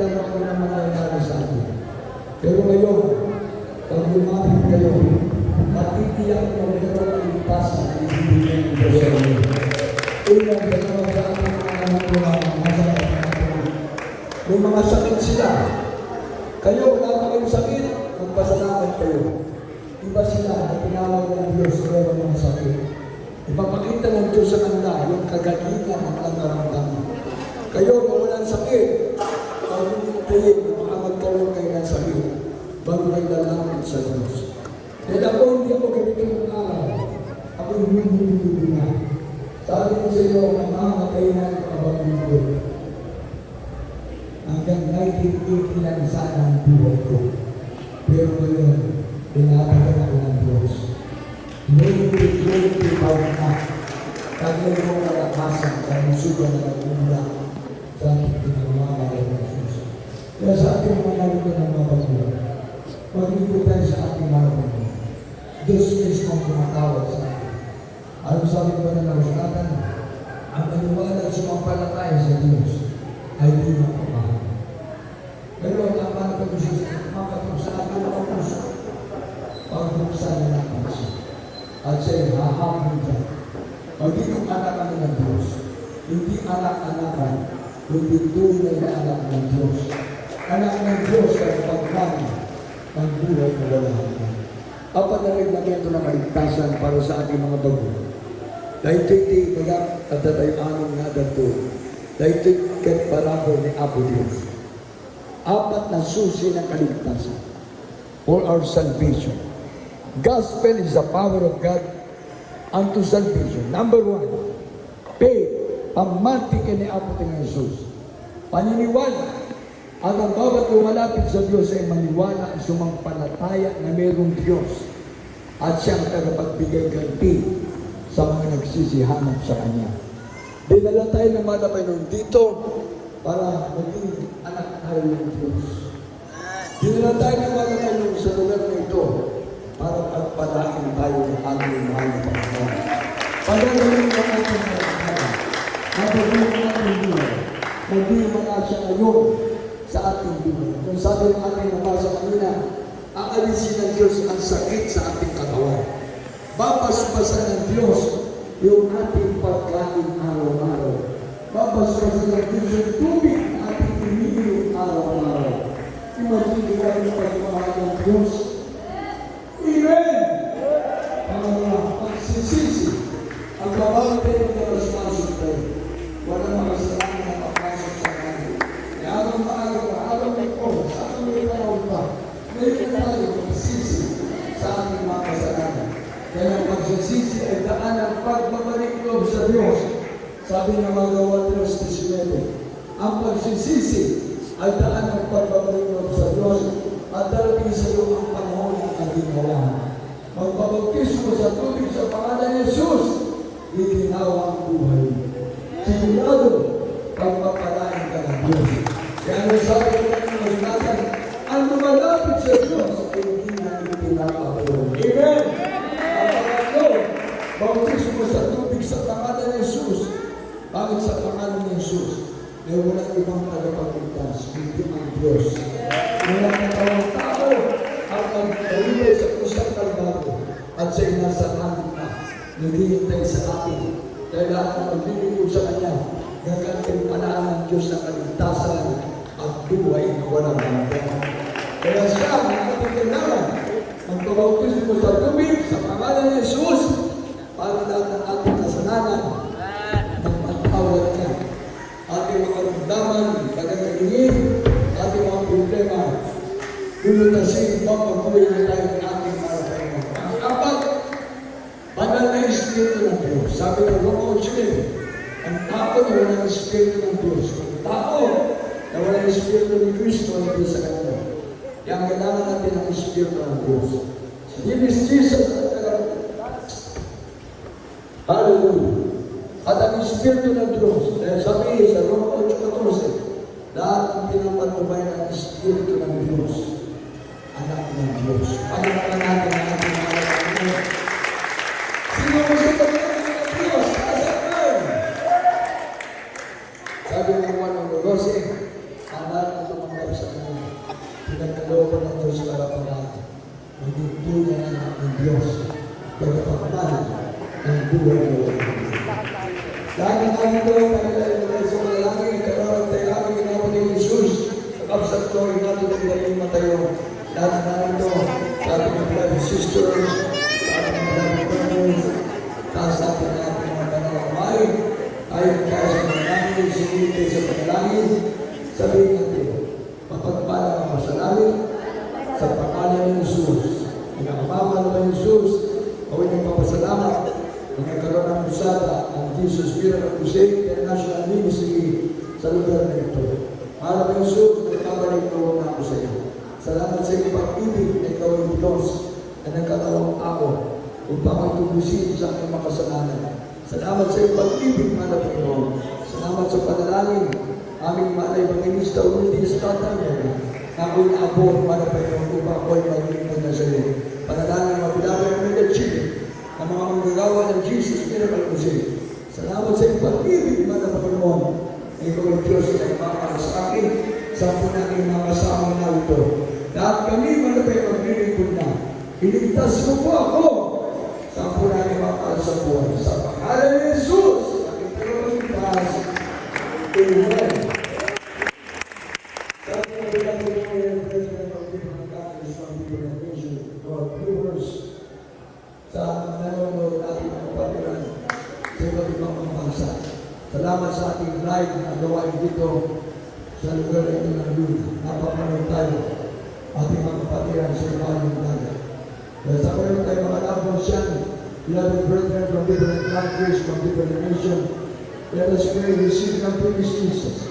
alam ako na mangyayari sa atin. Pero ngayon, pag lumapit kayo, matitiyak na meron ang ligtasan na ibibigay ito sa inyo. Unang dalawa sa ating mga anak ko na may mga sakit sila. Kayo, wala pa kayong sakit, magpasalamat kayo. Iba sila na tinawag ng Diyos meron ng sakit. Ipapakita ng Diyos sa kanila yung kagalingan ng nararamdaman. Kayo na walang sakit, ang hinintayin na makamagkaroon kayo ng sakit bago kayo lalapit sa Diyos. Dahil ako hindi ako ganito ng araw. Ako hindi na. Sabi ko sa iyo, mamamatay na ang abang linggo. Hanggang 1980 lang sana ang buhay ko. Pero ngayon, pinapagana ko ng Diyos. May na. Kagay mo kalakasan, kamusugan na nag-uula sa ating pinagawa ng Diyos. Kaya sa ating mga narito ng mga pagkuhan, mag-ikot tayo sa ating mga pagkuhan. Diyos mismo ang kumatawag sa atin. Ano sabi ko na nausatan? Ang maniwala at sumampalataya sa Diyos ay di mapapahal. Pero ang tama na pag-Diyos, makatapos sa ating mga puso, pag-buksan na natin siya. At siya'y hahapon dyan. Magiging anak kami ng Diyos. Hindi anak-anakan, kundi tunay na anak ng Diyos. Anak ng Diyos ay pagkani ng buhay na wala hanggan. Apat na reglamento ng kaligtasan para sa ating mga bago. Dahil ito'y magak at tayo anong nga dato. Dahil ito'y katparabo ni Apo Diyos. Apat na susi ng kaligtasan for our salvation. Gospel is the power of God unto salvation. Number 1, faith. Pamantikin ni Apo Ting Jesus. Paniniwala. At ang bawat lumalapit sa Diyos ay maniwala at sumampalataya na mayroong Diyos at siyang tagapagbigay ganti sa mga nagsisihanap sa Kanya. Dinala tayo ng mga Panginoon dito para maging anak tayo ng Diyos. Dinala tayo ng mga Panginoon sa lugar na ito para pagpalain tayo ng ating mahal na Panginoon. Pagdalawin mo ang ating pagkakala. Mabagay mo ang ating buhay. Maging mga siya ngayon sa ating buhay. Kung sabi ng ating nabasa kanina, aalisin ng Diyos ang sakit sa ating katawan. Babasbasan ng Diyos yung ating pagkain araw-araw. Babasbasan ng Diyos yung tubig na ating iniinom araw-araw. Imagine kayo ng pagmamahal ng Diyos. Amen! Pangalawa, pagsisisi. Ang bawal tayo na responsible tayo. Walang makasalanan na papasok sa kanya. Araw na araw na ito, sa ating may panahon pa, may tayo pagsisisi sa ating mga kasalanan. Kaya ang pagsisisi ay daan ang pagbabalik loob sa Diyos. Sabi ng mga 3:19, ang pagsisisi ay daan ang pagbabalik loob sa Diyos at darating sa iyo ang panahon ng kaginhawahan. Magpabautismo sa tubig sa pangalan ni Jesus, iginawa ang buhay. Sigurado, pagpapalain ka ng Diyos. Kaya ano sabi ko ng mga sinatan, ang lumalapit sa Diyos, hindi natin pinapapuro. Amen! Ang pangalan, bautismo sa tubig sa pangalan ni Jesus. Bakit sa pangalan ni Jesus? May walang ibang tagapagligtas, hindi ang Diyos. Walang katawang tao ang nagdalilay sa kusang kalbago at siya'y nasa langit na naghihintay sa atin. Dahil lahat ng maglilingkod sa Kanya, gagantimpalaan ng Diyos na kaligtasan at buhay na walang hanggan. Kaya siya ang ating kailangan magpabautismo sa tubig sa pangalan ni Jesus para lahat ng ating kasalanan magpatawad niya. Ating mga ramdaman, kagagalingin, ating mga problema, lulutasin, pagpagbuhay na tayo ng ating marapay. Ang apat, banal na Espiritu ng Diyos. Sabi ng Roma 8, ang tao na walang Espiritu ng Diyos. Ang tao na walang Espiritu ng Kristo ay hindi sa Kanya. Kaya ang kailangan natin ang Espiritu ng Diyos. Si Jesus ang hallelujah. At ang Espiritu ng Diyos, dahil sabi sa Roma 8:14, lahat ang pinapatubay ng Espiritu ng Diyos, anak ng Diyos. Pagkakaroon natin ang ating mga Diyos. Sino mo sa pagkakaroon ng Diyos? Kasapay! Sabi ng 1:12, ang lahat ng tumangay pinagkalooban ng Diyos para pagkaan. Maging tunay ng Diyos. Pagkapagmana ng buhay mo. Dahil namin ito, pagkakilala sa malalangin, karoon tayo kami ginawag ni Jesus. Kapsat ko, inato na pinaling matayo. Dahil namin ito, sa ating mga beloved sisters, sa ating mga beloved brothers, sa ating mga kamay, ayon tayo sa manalangin, sinigit tayo sa panalangin, sabihin natin, mapagpala ang masalamin sa pangalan ng Jesus. Pinakamamal ng Jesus, awin ng papasalamat, na nagkaroon ng usada ang Jesus Miracle Crusade International Ministry sa lugar na ito. Mahal ng Jesus, nagkakaroon ko na ako sa iyo. Salamat sa iyong pag-ibig na ikaw ang Diyos na nagkakaroon ako upang magtubusin sa aking makasalanan. Salamat sa iyong pag-ibig, mahal na Panginoon. Salamat sa panalangin, aming malay Evangelista Ultis Tatangan, na ako'y naabot, mahal na Panginoon, upang ako'y mag-ibig na sa iyo. Panalangin, mabilagay ang mga chile, ang mga manggagawa ng Jesus Miracle Crusade. Salamat sa iyong pag-ibig, mahal na Panginoon. Ikaw ang Diyos na ipapala sa akin, sa punang mga kasama na ito. Lahat kami, mahal na Panginoon, maglilingkod na. Iligtas mo po ako sa punang ipapala sa buhay. Sa pangalan ni Jesus, aking pagkakas. Amen. Sa nanonood natin ang kapatiran sa iba't ibang mga bansa. Salamat sa ating live na gawain dito sa lugar na ito ng Luna. Napapanood tayo ating mga kapatiran sa ibayong dagat. Dahil sa karoon tayo mga loved yan, beloved brethren from different countries, from different nations, let us pray, receive ng praise Jesus.